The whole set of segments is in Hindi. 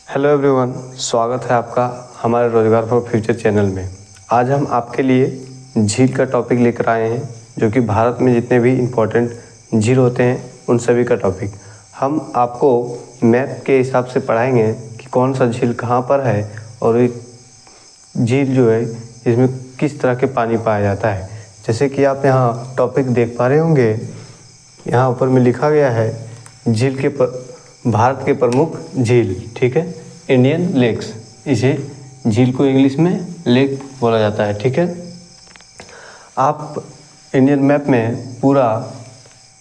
हेलो एवरीवन, स्वागत है आपका हमारे रोजगार फॉर फ्यूचर चैनल में। आज हम आपके लिए झील का टॉपिक लेकर आए हैं, जो कि भारत में जितने भी इम्पोर्टेंट झील होते हैं उन सभी का टॉपिक हम आपको मैप के हिसाब से पढ़ाएंगे कि कौन सा झील कहाँ पर है और एक झील जो है इसमें किस तरह के पानी पाया जाता है। जैसे कि आप यहाँ टॉपिक देख पा रहे होंगे, यहाँ ऊपर में लिखा गया है झील के भारत के प्रमुख झील, ठीक है, इंडियन लेक्स। इसे झील को इंग्लिश में लेक बोला जाता है, ठीक है। आप इंडियन मैप में पूरा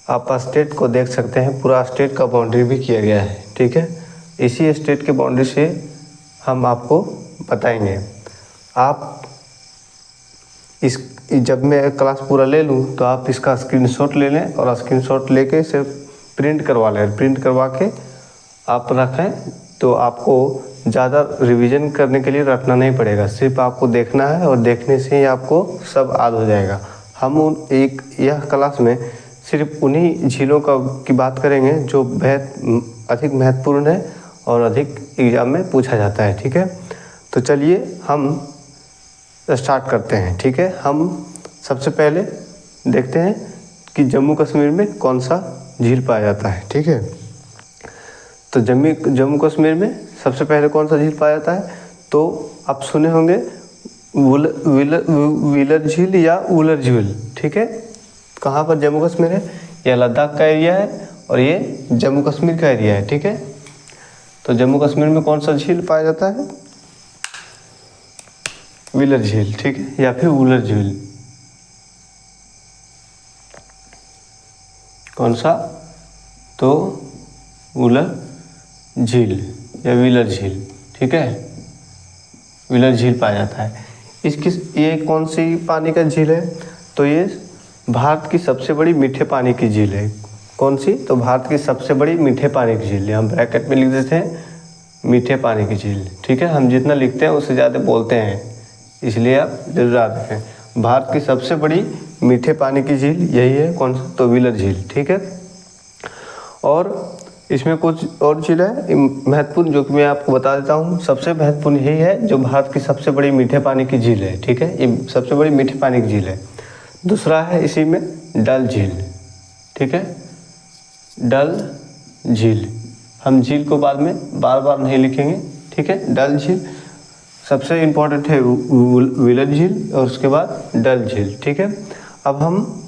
आप स्टेट को देख सकते हैं, पूरा स्टेट का बाउंड्री भी किया गया है, ठीक है। इसी स्टेट के बाउंड्री से हम आपको बताएंगे। आप जब मैं क्लास पूरा ले लूँ तो आप इसका स्क्रीनशॉट ले लें और स्क्रीनशॉट लेके इसे प्रिंट करवा लें। प्रिंट करवा के आप रखें तो आपको ज़्यादा रिवीजन करने के लिए रखना नहीं पड़ेगा, सिर्फ आपको देखना है और देखने से ही आपको सब याद हो जाएगा। हम यह क्लास में सिर्फ उन्हीं झीलों की बात करेंगे जो अधिक महत्वपूर्ण है और अधिक एग्जाम में पूछा जाता है, ठीक है। तो चलिए हम स्टार्ट करते हैं, ठीक है। हम सबसे पहले देखते हैं कि जम्मू कश्मीर में कौन सा झील पाया जाता है, ठीक है। तो जम्मू कश्मीर में सबसे पहले कौन सा झील पाया जाता है, तो आप सुने होंगे व्हीलर झील या वुलर झील, ठीक है। कहाँ पर जम्मू कश्मीर है, यह लद्दाख का एरिया है और ये जम्मू कश्मीर का एरिया है, ठीक है। तो जम्मू कश्मीर में कौन सा झील पाया जाता है, व्हीलर झील, ठीक है, या फिर वुलर झील। कौन सा, तो वुलर झील या व्हीलर झील, ठीक है, व्हीलर झील पाया जाता है। ये कौन सी पानी का झील है, तो ये भारत की सबसे बड़ी मीठे पानी की झील है। कौन सी, तो भारत की सबसे बड़ी मीठे पानी की झील है। हम ब्रैकेट में लिख देते हैं मीठे पानी की झील, ठीक है। हम जितना लिखते हैं उससे ज़्यादा बोलते हैं, इसलिए आप जरूर याद रखें। भारत की सबसे बड़ी मीठे पानी की झील यही है, कौन सा, तो व्हीलर झील, ठीक है। और इसमें कुछ और झील है महत्वपूर्ण, जो कि मैं आपको बता देता हूँ। सबसे महत्वपूर्ण यही है जो भारत की सबसे बड़ी मीठे पानी की झील है, ठीक है। ये सबसे बड़ी मीठे पानी की झील है। दूसरा है इसी में डल झील, ठीक है, डल झील। हम झील को बाद में बार बार नहीं लिखेंगे, ठीक है। डल झील सबसे इम्पोर्टेंट है, व्हीलर झील और उसके बाद डल झील, ठीक है। अब हम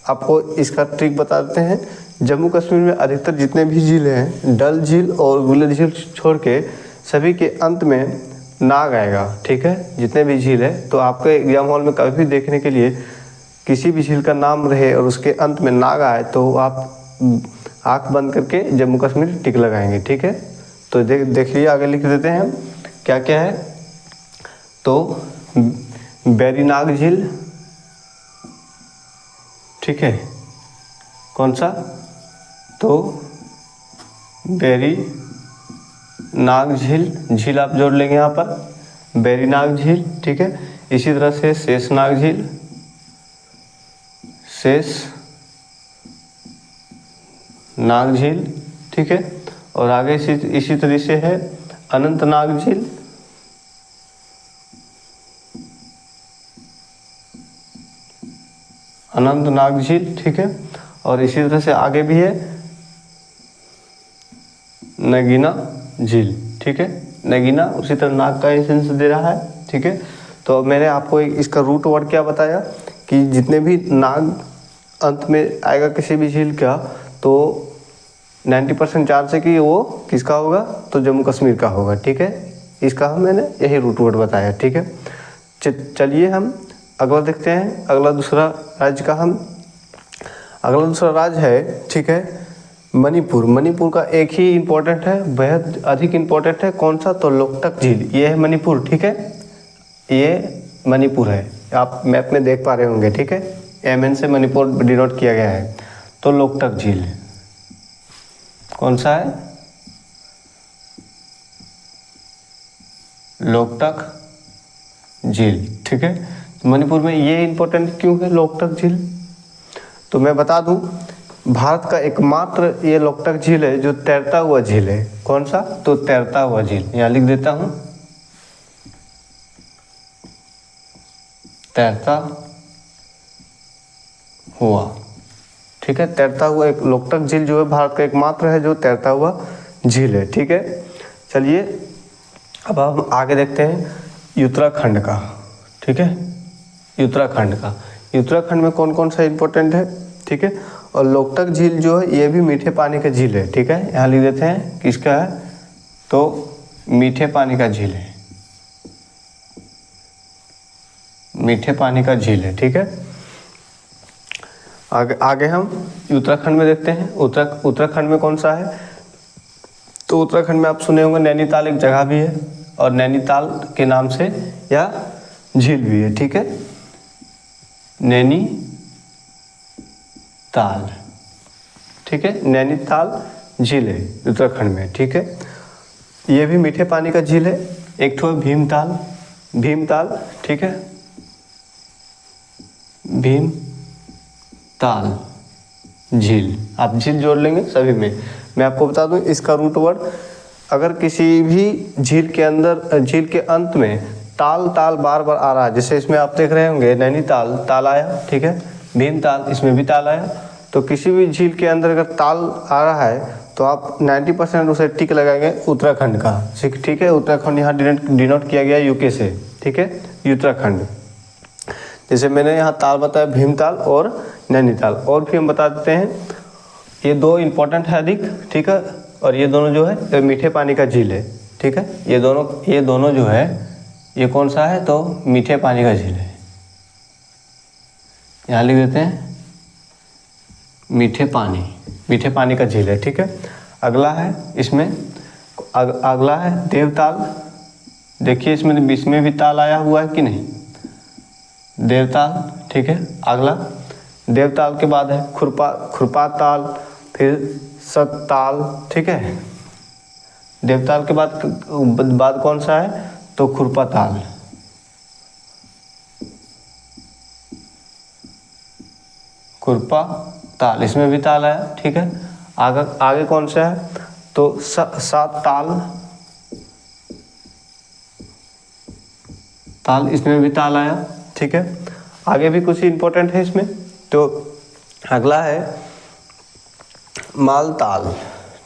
आपको इसका ट्रिक बता देते हैं। जम्मू कश्मीर में अधिकतर जितने भी झील हैं, डल झील और व्हीलर झील छोड़ के सभी के अंत में नाग आएगा, ठीक है। जितने भी झील है, तो आपके एग्जाम हॉल में कभी भी देखने के लिए किसी भी झील का नाम रहे और उसके अंत में नाग आए तो आप आँख बंद करके जम्मू कश्मीर टिक लगाएंगे, ठीक है। तो देखिए आगे लिख देते हैं हम क्या क्या है। तो बैरीनाग झील, ठीक है, कौन सा, तो बैरीनाग झील आप जोड़ लेंगे यहाँ पर, बैरीनाग झील, ठीक है। इसी तरह से शेषनाग झील, शेषनाग झील, ठीक है। और आगे इसी तरह से है अनंतनाग झील, अनंतनाग झील, ठीक है। और इसी तरह से आगे भी है नगीना झील, ठीक है। नगीना उसी तरह नाग का एसेंस दे रहा है, ठीक है। तो मैंने आपको इसका रूट वर्ड क्या बताया कि जितने भी नाग अंत में आएगा किसी भी झील का, तो 90% चांस है कि वो किसका होगा, तो जम्मू कश्मीर का होगा, ठीक है। इसका मैंने यही रूट वर्ड बताया, ठीक है। चलिए हम अगला देखते हैं। अगला दूसरा राज्य है, ठीक है, मणिपुर। मणिपुर का एक ही इम्पोर्टेंट है, बेहद अधिक इम्पोर्टेंट है, कौन सा, तो लोकटक झील। ये है मणिपुर, ठीक है, ये मणिपुर है। आप मैप में देख पा रहे होंगे, ठीक है, MN से मणिपुर डिनोट किया गया है। तो लोकटक झील कौन सा है, लोकटक झील, ठीक है। मणिपुर में ये इम्पोर्टेंट क्यों है लोकटक झील, तो मैं बता दूं भारत का एकमात्र ये लोकटक झील है जो तैरता हुआ झील है। कौन सा? तो तैरता हुआ झील, यहाँ लिख देता हूँ, तैरता हुआ। ठीक है, तैरता हुआ एक लोकटक झील जो है भारत का एकमात्र है जो तैरता हुआ झील है। ठीक है, चलिए अब हम आगे देखते हैं उत्तराखंड का। ठीक है, उत्तराखंड का, उत्तराखंड में कौन कौन सा इंपॉर्टेंट है। ठीक है, और लोकटक झील जो है ये भी मीठे पानी का झील है। ठीक है, यहाँ लिख देते हैं किसका है, तो मीठे पानी का झील है, मीठे पानी का झील है। ठीक है, आगे हम उत्तराखंड में देखते हैं। उत्तराखंड में कौन सा है, तो उत्तराखंड में आप सुने होंगे नैनीताल एक जगह भी है और नैनीताल के नाम से यह झील भी है। ठीक है, नैनीताल। ठीक है, नैनीताल झील है उत्तराखंड में। ठीक है, ये भी मीठे पानी का झील है। एक ठो भीमताल, भीमताल। ठीक है, भीमताल झील, आप झील जोड़ लेंगे सभी में। मैं आपको बता दूं इसका रूट वर्ड, अगर किसी भी झील के अंदर, झील के अंत में ताल ताल बार बार आ रहा है, जैसे इसमें आप देख रहे होंगे नैनीताल ताल आया। ठीक है, भीमताल इसमें भी ताल आया। तो किसी भी झील के अंदर अगर ताल आ रहा है तो आप 90% उसे टिक लगाएंगे उत्तराखंड का। ठीक है, उत्तराखंड यहाँ डिनोट किया गया यूके से। ठीक है, उत्तराखंड, जैसे मैंने यहाँ ताल बताया भीमताल और नैनीताल। और भी हम बता देते हैं, ये दो इम्पोर्टेंट है अधिक। ठीक है, और ये दोनों जो है मीठे पानी का झील है। ठीक है, ये दोनों जो है ये कौन सा है, तो मीठे पानी का झील है। यहाँ लिख देते हैं मीठे पानी का झील है। ठीक है, अगला है इसमें अगला है देवताल। देखिए इसमें भी ताल आया हुआ है कि नहीं, देवताल। ठीक है, अगला देवताल के बाद है खुरपा ताल, फिर सतताल। ठीक है, देवताल के बाद कौन सा है, तो खुरपा ताल। खुरपा ताल, इसमें भी ताल आया। ठीक है, आगे कौन सा है, तो ताल, इसमें भी ताल आया। ठीक है, आगे भी कुछ इंपॉर्टेंट है इसमें, तो अगला है मालताल।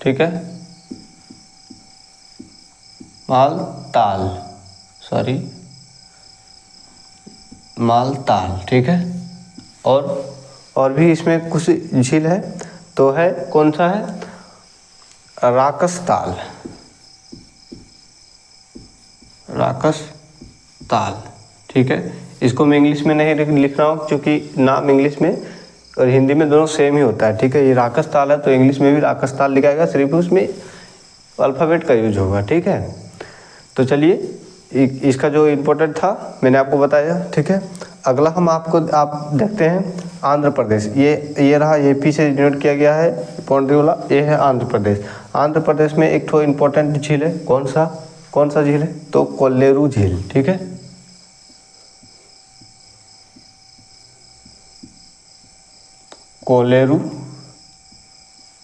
ठीक है, मालताल। ठीक है, और भी इसमें कुछ झील है, तो है कौन सा है, राकस ताल। ठीक है, इसको मैं इंग्लिश में नहीं लिख रहा हूँ क्योंकि नाम इंग्लिश में और हिंदी में दोनों सेम ही होता है। ठीक है, ये राकस ताल है तो इंग्लिश में भी राकस ताल लिखाएगा, सिर्फ उसमें अल्फ़ाबेट का यूज होगा। ठीक है, तो चलिए इसका जो इम्पोर्टेंट था मैंने आपको बताया। ठीक है, अगला आप देखते हैं आंध्र प्रदेश। ये रहा, ये पी से डिनोट किया गया है बाउंड्री वाला, ये है आंध्र प्रदेश। आंध्र प्रदेश में एक ठो इम्पोर्टेंट झील है, कौन सा झील है, तो कोल्लेरू झील। ठीक है, कोल्लेरू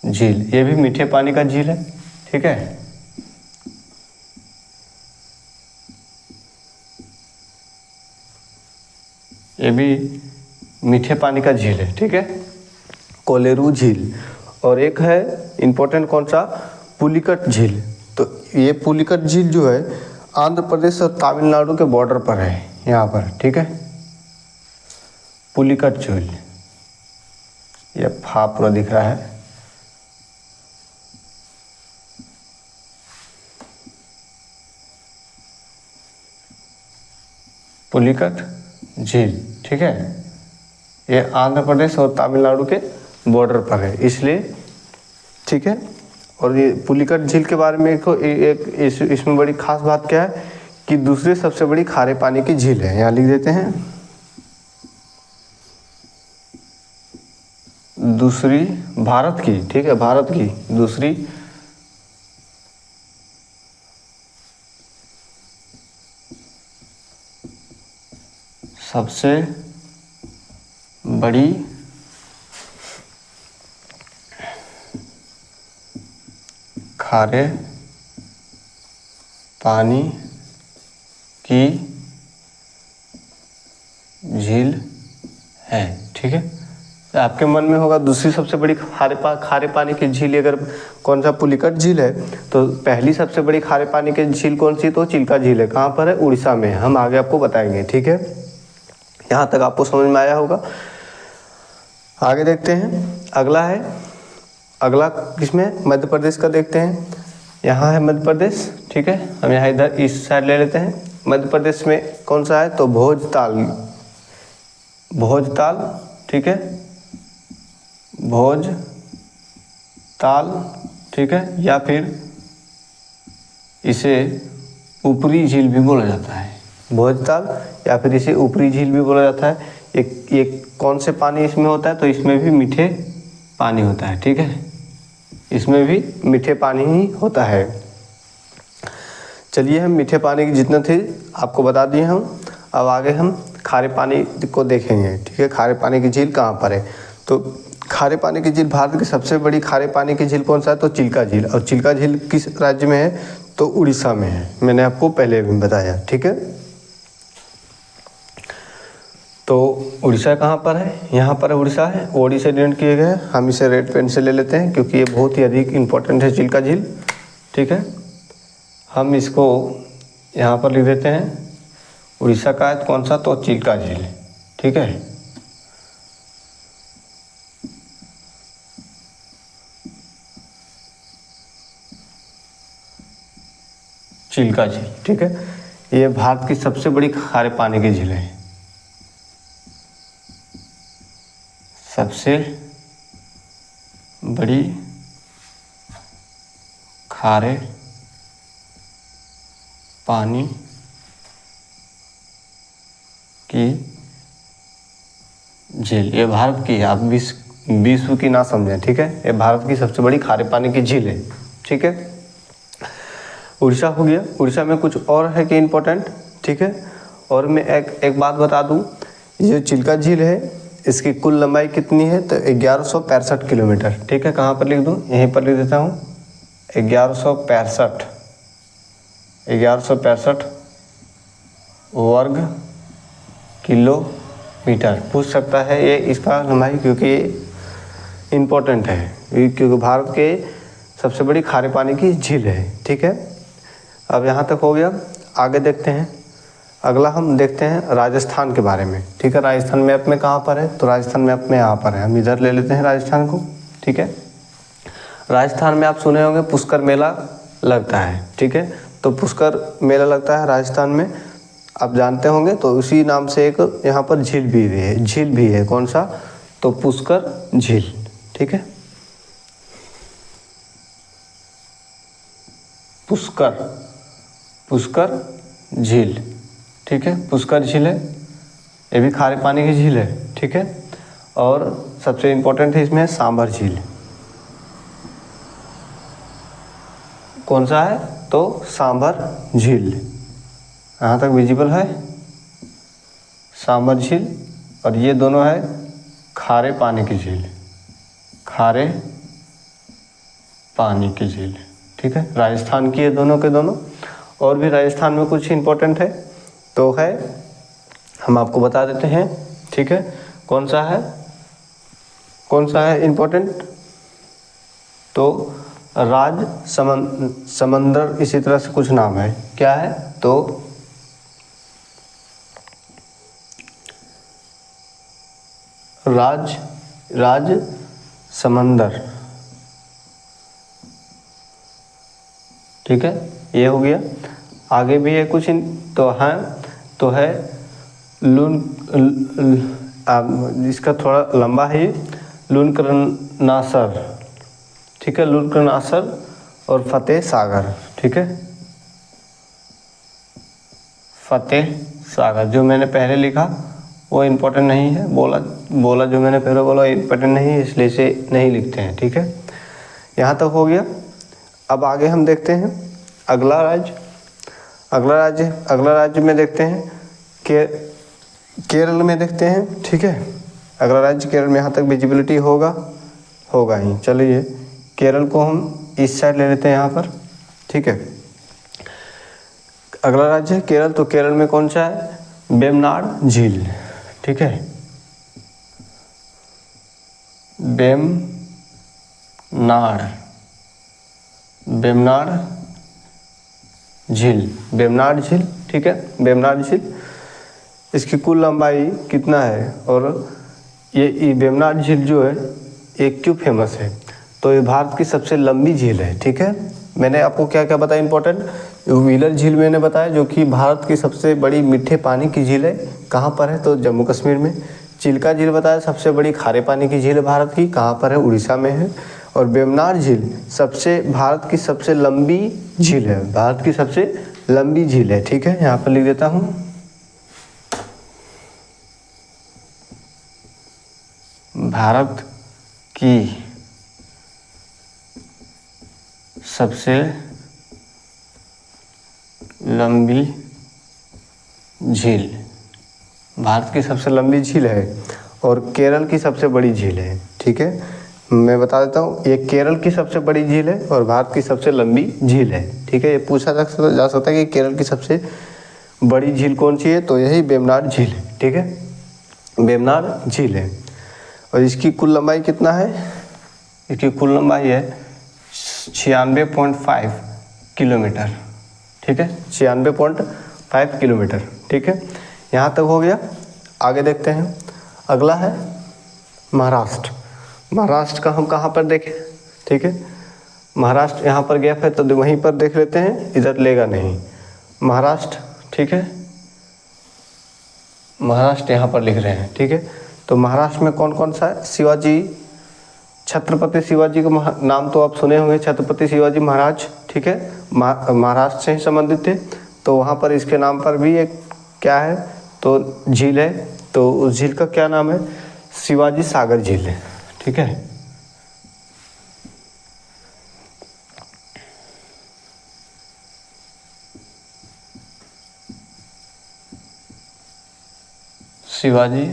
झील, ये भी मीठे पानी का झील है। ठीक है, ये भी मीठे पानी का झील है। ठीक है, कोल्लेरू झील। और एक है इम्पोर्टेंट कौन सा, पुलिकट झील। तो ये पुलिकट झील जो है आंध्र प्रदेश और तमिलनाडु के बॉर्डर पर है, यहाँ पर। ठीक है, पुलिकट झील, ये फा पूरा दिख रहा है। पुलिकट झील। ठीक है, ये आंध्र प्रदेश और तमिलनाडु के बॉर्डर पर है इसलिए। ठीक है, और ये पुलिकट झील के बारे में इसमें बड़ी खास बात क्या है कि दूसरी सबसे बड़ी खारे पानी की झील है। यहाँ लिख देते हैं दूसरी भारत की। ठीक है, भारत की दूसरी सबसे बड़ी खारे पानी की झील है। ठीक है, तो आपके मन में होगा दूसरी सबसे बड़ी खारे पानी की झील अगर कौन सा, पुलिकट झील है। तो पहली सबसे बड़ी खारे पानी की झील कौन सी, तो चिल्का झील है। कहाँ पर है, उड़ीसा में। हम आगे आपको बताएंगे। ठीक है, यहाँ तक आपको समझ में आया होगा। आगे देखते हैं, अगला है, अगला किसमें, मध्य प्रदेश का देखते हैं। यहाँ है मध्य प्रदेश। ठीक है, हम यहाँ इधर इस साइड ले लेते हैं। मध्य प्रदेश में कौन सा है, तो भोजताल। भोजताल, ठीक है, भोजताल, ठीक है, या फिर इसे ऊपरी झील भी बोला जाता है। भोजताल या फिर इसे ऊपरी झील भी बोला जाता है। ये कौन से पानी इसमें होता है, तो इसमें भी मीठे पानी होता है। ठीक है, इसमें भी मीठे पानी ही होता है। चलिए, हम मीठे पानी की जितने थे आपको बता दिए हम। अब आगे हम खारे पानी को देखेंगे। ठीक है, खारे पानी की झील कहाँ पर है, तो खारे पानी की झील, भारत की सबसे बड़ी खारे पानी की झील कौन सा है, तो चिल्का झील। और चिल्का झील किस राज्य में है, तो उड़ीसा में है। मैंने आपको पहले भी बताया। ठीक है, तो उड़ीसा कहाँ पर है, यहाँ पर उड़ीसा है। ओडी से डिनोट किए गए, हम इसे रेड पेन से ले लेते हैं क्योंकि ये बहुत ही अधिक इम्पोर्टेंट है चिल्का झील। ठीक है, हम इसको यहाँ पर लिख देते हैं। उड़ीसा का है कौन सा, तो चिल्का झील। ठीक है, चिल्का झील। ठीक है, ये भारत की सबसे बड़ी खारे पानी की झील है। सबसे बड़ी खारे पानी की झील, ये भारत की है। आप विश्व की ना समझें। ठीक है, ये भारत की सबसे बड़ी खारे पानी की झील है। ठीक है, उड़ीसा हो गया। उड़ीसा में कुछ और है कि इम्पोर्टेंट। ठीक है, और मैं एक बात बता दूं, ये चिल्का झील है, इसकी कुल लंबाई कितनी है, तो 1165 किलोमीटर। ठीक है, कहाँ पर लिख दूं, यहीं पर लिख देता हूँ, 1165 वर्ग किलोमीटर। पूछ सकता है ये इसका लंबाई, क्योंकि ये इम्पोर्टेंट है, क्योंकि भारत के सबसे बड़ी खारे पानी की झील है। ठीक है, अब यहाँ तक हो गया। आगे देखते हैं, अगला हम देखते हैं राजस्थान के बारे में। ठीक है, राजस्थान मैप में कहाँ पर है, तो राजस्थान मैप में यहाँ पर है। हम इधर ले लेते हैं राजस्थान को। ठीक है, राजस्थान में आप सुने होंगे पुष्कर मेला लगता है। ठीक है, तो पुष्कर मेला लगता है राजस्थान में, आप जानते होंगे। तो उसी नाम से एक यहाँ पर झील भी है। कौन सा, तो पुष्कर झील। ठीक है, पुष्कर झील। ठीक है, पुष्कर झील है, ये भी खारे पानी की झील है। ठीक है, और सबसे इम्पोर्टेंट है इसमें सांभर झील। कौन सा है, तो सांभर झील। यहाँ तक विजिबल है सांभर झील, और ये दोनों है खारे पानी की झील। खारे पानी की झील। ठीक है, राजस्थान की ये दोनों के दोनों। और भी राजस्थान में कुछ इम्पोर्टेंट है तो है, हम आपको बता देते हैं। ठीक है, कौन सा है इम्पोर्टेंट, तो समंदर, इसी तरह से कुछ नाम है। क्या है, तो राज समंदर। ठीक है, ये हो गया। आगे भी है कुछ तो है इसका थोड़ा लंबा है, लूनकरनासर। ठीक है, लूनकरनासर और फतेह सागर। ठीक है, फतेह सागर जो मैंने पहले लिखा वो इम्पोर्टेंट नहीं है, बोला जो मैंने पहले बोला इम्पोर्टेंट नहीं है, इसलिए इसे नहीं लिखते हैं। ठीक है, यहाँ तक हो गया। अब आगे हम देखते हैं अगला राज्य में देखते हैं केरल में देखते हैं। ठीक है, अगला राज्य केरल में, यहाँ तक विजिबिलिटी होगा ही। चलिए, केरल को हम इस साइड ले लेते हैं यहाँ पर, ठीक है। अगला राज्य है केरल, तो केरल में कौन सा है, वेम्बनाड झील, ठीक है, वेम्बनाड झील, वेम्बनाड झील, ठीक है, वेम्बनाड झील। इसकी कुल लंबाई कितना है, और ये वेम्बनाड झील जो है ये क्यों फेमस है, तो ये भारत की सबसे लंबी झील है, ठीक है। मैंने आपको क्या क्या बताया इंपॉर्टेंट, व्हीलर झील मैंने बताया जो कि भारत की सबसे बड़ी मीठे पानी की झील है, कहाँ पर है, तो जम्मू कश्मीर में। चिल्का झील बताया सबसे बड़ी खारे पानी की झील है भारत की, कहाँ पर है, उड़ीसा में है। और वेम्बनाड झील भारत की सबसे लंबी झील है, भारत की सबसे लंबी झील है, ठीक है। यहाँ पर लिख देता हूँ, भारत की सबसे लंबी झील, भारत की सबसे लंबी झील है और केरल की सबसे बड़ी झील है, ठीक है। मैं बता देता हूँ, ये केरल की सबसे बड़ी झील है और भारत की सबसे लंबी झील है, ठीक है। ये पूछा जा सकता है कि केरल की सबसे बड़ी झील कौन सी है, तो यही वेम्बनाड झील है, ठीक है, वेम्बनाड झील है। और इसकी कुल लंबाई कितना है, इसकी कुल लंबाई है 96.5 किलोमीटर, ठीक है, 96.5 किलोमीटर, ठीक है। यहाँ तक हो गया। आगे देखते हैं, अगला है महाराष्ट्र। महाराष्ट्र का हम कहाँ पर देखें, ठीक है, महाराष्ट्र यहाँ पर गैप है तो वहीं पर देख लेते हैं, इधर लेगा नहीं, महाराष्ट्र, ठीक है, महाराष्ट्र यहाँ पर लिख रहे हैं, ठीक है। तो महाराष्ट्र में कौन कौन सा है, शिवाजी, छत्रपति शिवाजी का नाम तो आप सुने होंगे, छत्रपति शिवाजी महाराज, ठीक है, महाराष्ट्र से ही संबंधित थे, तो वहाँ पर इसके नाम पर भी एक क्या है, तो झील है, तो उस झील का क्या नाम है, शिवाजी सागर झील है, ठीक है। शिवाजी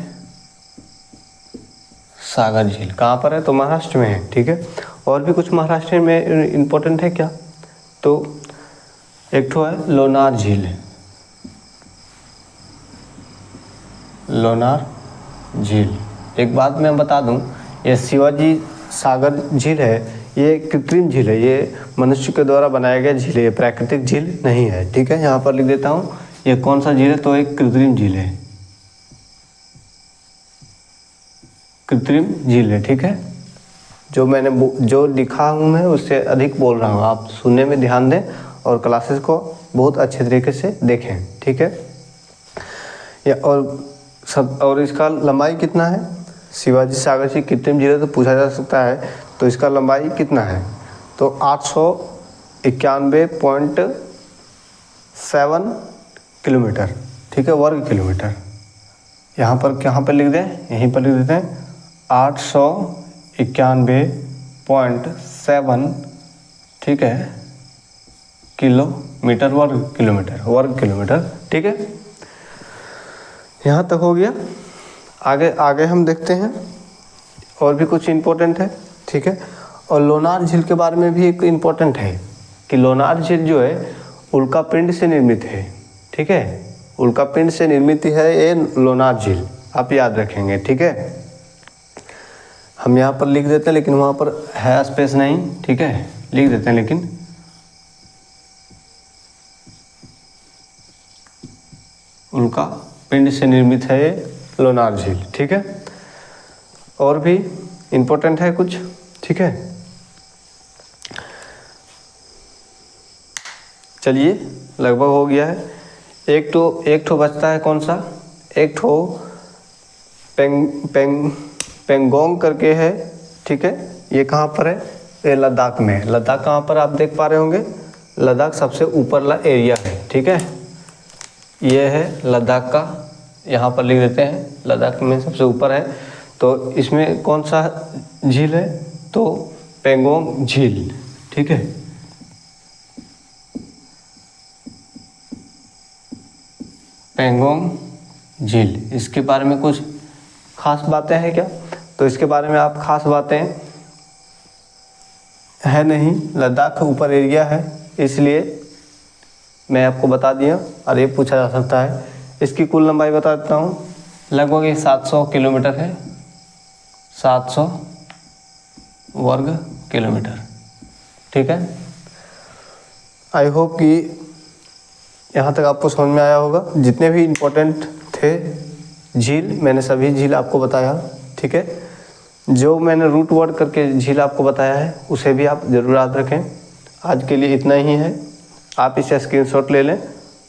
सागर झील कहाँ पर है, तो महाराष्ट्र में है, ठीक है। और भी कुछ महाराष्ट्र में इम्पोर्टेंट है क्या, तो एक तो है लोनार झील, लोनार झील। एक बात मैं बता दूं, ये शिवाजी सागर झील है, ये कृत्रिम झील है, ये मनुष्य के द्वारा बनाया गया झील है, ये प्राकृतिक झील नहीं है, ठीक है। यहाँ पर लिख देता हूँ, ये कौन सा झील है, तो एक कृत्रिम झील है, कृत्रिम झील है, ठीक है। जो लिखा हूँ मैं उससे अधिक बोल रहा हूँ, आप सुनने में ध्यान दें और क्लासेस को बहुत अच्छे तरीके से देखें, ठीक है। और इसका लंबाई कितना है, शिवाजी सागर से कृत्रिम झील है तो पूछा जा सकता है, तो इसका लंबाई कितना है, तो 891.7 किलोमीटर, ठीक है, वर्ग किलोमीटर। यहाँ पर कहाँ पर लिख दें, यहीं पर लिख देते हैं 891.7, ठीक है, किलोमीटर, वर्ग किलोमीटर, ठीक है। यहाँ तक हो गया। आगे हम देखते हैं, और भी कुछ इम्पोर्टेंट है, ठीक है। और लोनार झील के बारे में भी एक इम्पोर्टेंट है कि लोनार झील जो है उल्कापिंड से निर्मित है, ठीक है, उल्कापिंड से निर्मित है ये लोनार झील, आप याद रखेंगे, ठीक है। हम यहाँ पर लिख देते हैं, लेकिन वहाँ पर है स्पेस नहीं, ठीक है, लिख देते हैं, लेकिन उल्कापिंड से निर्मित है ये लोनार झील, ठीक है। और भी इम्पोर्टेंट है कुछ, ठीक है। चलिए लगभग हो गया है। एक ठो बचता है, कौन सा, एक ठो पेंगोंग करके है, ठीक है। ये कहाँ पर है, ये लद्दाख में है। लद्दाख कहाँ पर आप देख पा रहे होंगे, लद्दाख सबसे ऊपर वाला एरिया है, ठीक है, ये है लद्दाख का, यहाँ पर लिख देते हैं, लद्दाख में सबसे ऊपर है। तो इसमें कौन सा झील है, तो पेंगोंग झील, ठीक है। पेंगोंग झील, इसके बारे में कुछ खास बातें हैं क्या, तो इसके बारे में आप खास बातें है नहीं, लद्दाख ऊपर एरिया है, इसलिए मैं आपको बता दिया। और ये पूछा जा सकता है। इसकी कुल लंबाई बता देता हूँ, लगभग ये 700 किलोमीटर है, 700 वर्ग किलोमीटर। ठीक है, आई होप कि यहाँ तक आपको समझ में आया होगा। जितने भी इम्पोर्टेंट थे झील, मैंने सभी झील आपको बताया। ठीक है, जो मैंने रूट वर्ड करके झील आपको बताया है उसे भी आप ज़रूर याद रखें। आज के लिए इतना ही है। आप इसे स्क्रीनशॉट ले लें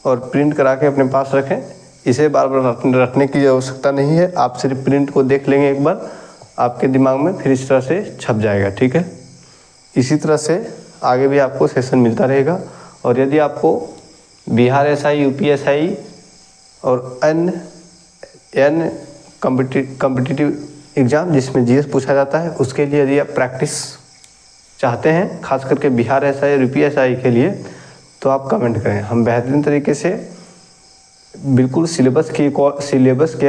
और प्रिंट करा के अपने पास रखें। इसे बार बार रखने की आवश्यकता नहीं है, आप सिर्फ प्रिंट को देख लेंगे एक बार, आपके दिमाग में फिर इस तरह से छप जाएगा। ठीक है, इसी तरह से आगे भी आपको सेशन मिलता रहेगा। और यदि आपको बिहार एसआई, यूपी एसआई और अन्य कॉम्पिटिटिव एग्ज़ाम जिसमें जीएस पूछा जाता है, उसके लिए यदि आप प्रैक्टिस चाहते हैं, खास करके बिहार एसआई और यूपी एसआई के लिए, तो आप कमेंट करें। हम बेहतरीन तरीके से बिल्कुल सिलेबस के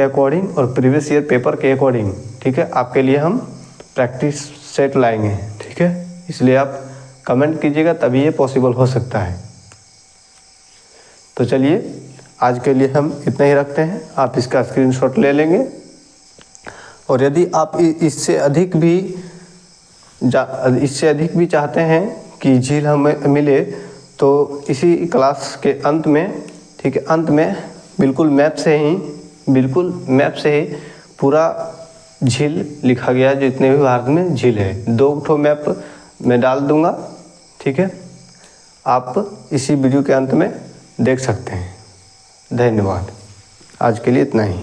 अकॉर्डिंग और प्रीवियस ईयर पेपर के अकॉर्डिंग, ठीक है, आपके लिए हम प्रैक्टिस सेट लाएंगे। ठीक है, इसलिए आप कमेंट कीजिएगा, तभी ये पॉसिबल हो सकता है। तो चलिए, आज के लिए हम इतना ही रखते हैं। आप इसका स्क्रीनशॉट ले लेंगे और यदि आप इससे अधिक भी चाहते हैं कि झील हमें मिले, तो इसी क्लास के अंत में, ठीक है, अंत में बिल्कुल मैप से ही पूरा झील लिखा गया है, जितने भी भारत में झील है। 2 ठो मैप मैं डाल दूंगा। ठीक है, आप इसी वीडियो के अंत में देख सकते हैं। धन्यवाद। आज के लिए इतना ही।